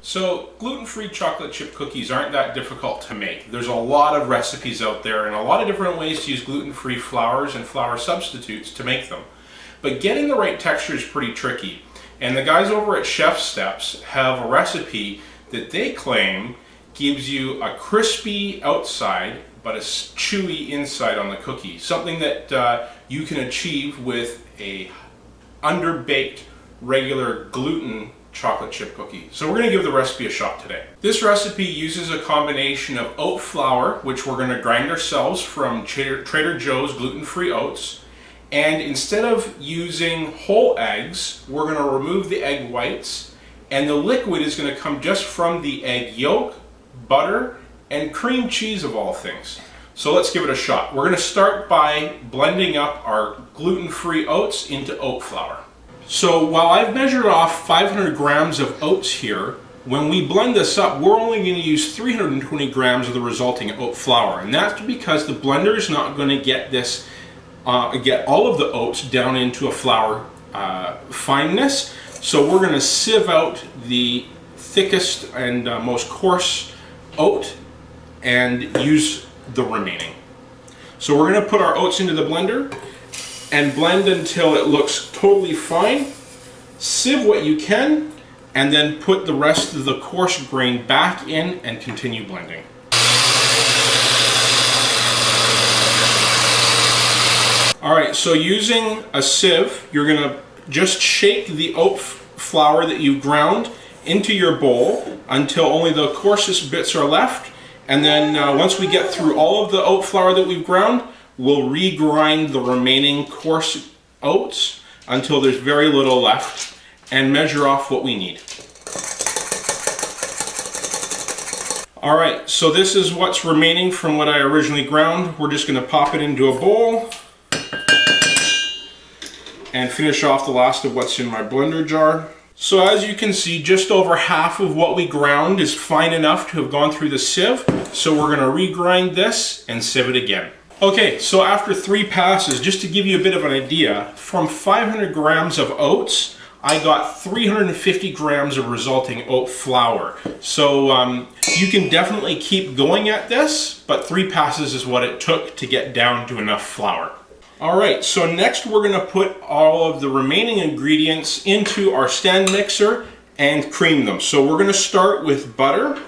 So gluten-free chocolate chip cookies aren't that difficult to make. There's a lot of recipes out there and a lot of different ways to use gluten-free flours and flour substitutes to make them. But getting the right texture is pretty tricky. And the guys over at ChefSteps have a recipe that they claim gives you a crispy outside but a chewy inside on the cookie. Something that you can achieve with a underbaked regular gluten chocolate chip cookie. So we're going to give the recipe a shot today. This recipe uses a combination of oat flour, which we're going to grind ourselves from Trader Joe's gluten-free oats. And instead of using whole eggs, we're going to remove the egg whites, and the liquid is going to come just from the egg yolk, butter, and cream cheese of all things. So let's give it a shot. We're going to start by blending up our gluten-free oats into oat flour. So while I've measured off 500 grams of oats here, when we blend this up, we're only going to use 320 grams of the resulting oat flour. And that's because the blender is not going to get this, get all of the oats down into a flour fineness. So we're going to sieve out the thickest and most coarse oat and use the remaining. So we're going to put our oats into the blender and blend until it looks totally fine. Sieve what you can, and then put the rest of the coarse grain back in and continue blending. Alright, so using a sieve, you're going to just shake the oat flour that you've ground into your bowl until only the coarsest bits are left. And then once we get through all of the oat flour that we've ground, we'll regrind the remaining coarse oats until there's very little left and measure off what we need. Alright, so this is what's remaining from what I originally ground. We're just going to pop it into a bowl and finish off the last of what's in my blender jar. So as you can see, just over half of what we ground is fine enough to have gone through the sieve. So we're going to regrind this and sieve it again. Okay, so after 3 passes, just to give you a bit of an idea, from 500 grams of oats, I got 350 grams of resulting oat flour. So you can definitely keep going at this, but 3 passes is what it took to get down to enough flour. Alright, so next we're going to put all of the remaining ingredients into our stand mixer and cream them. So we're going to start with butter.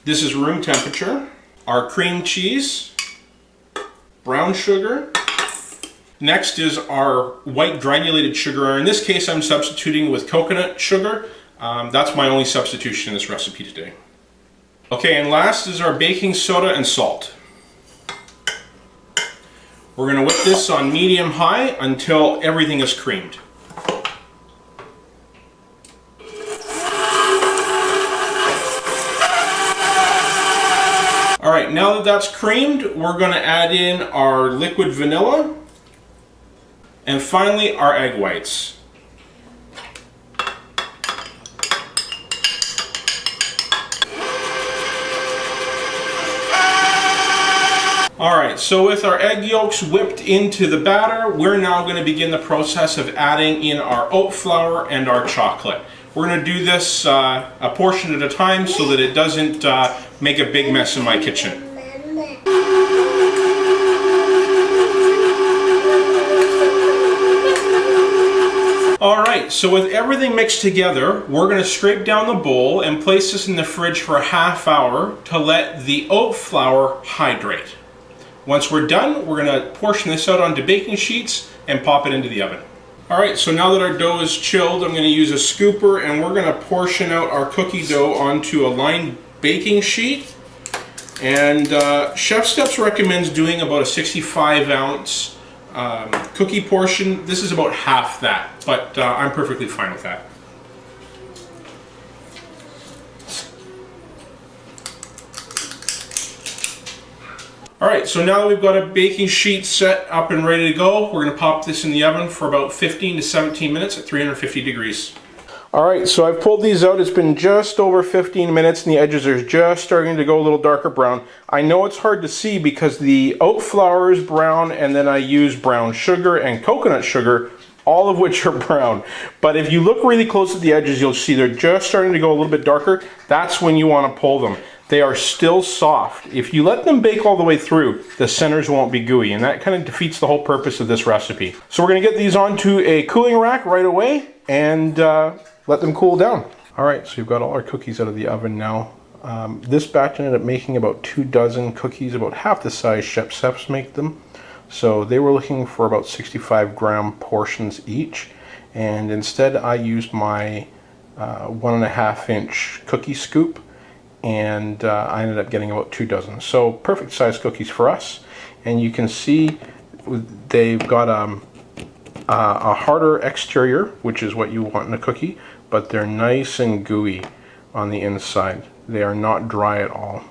This is room temperature. Our cream cheese. Brown sugar. Next is our white granulated sugar. In this case, I'm substituting with coconut sugar. That's my only substitution in this recipe today. Okay, and last is our baking soda and salt. We're going to whip this on medium-high until everything is creamed. Alright, now that that's creamed, we're going to add in our liquid vanilla and finally our egg whites. Alright, so with our egg yolks whipped into the batter, we're now going to begin the process of adding in our oat flour and our chocolate. We're going to do this a portion at a time so that it doesn't make a big mess in my kitchen. Alright, so with everything mixed together, we're going to scrape down the bowl and place this in the fridge for a half hour to let the oat flour hydrate. Once we're done, we're going to portion this out onto baking sheets and pop it into the oven. Alright, so now that our dough is chilled, I'm going to use a scooper and we're going to portion out our cookie dough onto a lined baking sheet. And ChefSteps recommends doing about a 65-ounce cookie portion. This is about half that, but I'm perfectly fine with that. Alright, so now that we've got a baking sheet set up and ready to go, we're going to pop this in the oven for about 15 to 17 minutes at 350 degrees. Alright, so I've pulled these out. It's been just over 15 minutes and the edges are just starting to go a little darker brown. I know it's hard to see because the oat flour is brown and then I use brown sugar and coconut sugar all of which are brown. But if you look really close at the edges, you'll see they're just starting to go a little bit darker. That's when you want to pull them. They are still soft. If you let them bake all the way through, the centers won't be gooey, and that kind of defeats the whole purpose of this recipe. So we're going to get these onto a cooling rack right away and let them cool down. All right, so we've got all our cookies out of the oven now. This batch ended up making about 2 dozen cookies, about half the size ChefSteps make them. So they were looking for about 65-gram portions each, and instead I used my 1.5-inch cookie scoop, and I ended up getting about 2 dozen. So perfect size cookies for us. And you can see they've got a harder exterior, which is what you want in a cookie, but they're nice and gooey on the inside. They are not dry at all.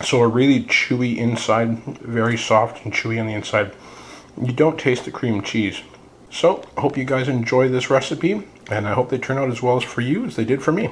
So a really chewy inside, very soft and chewy on the inside. You don't taste the cream cheese. So I hope you guys enjoy this recipe, and I hope they turn out as well as for you as they did for me.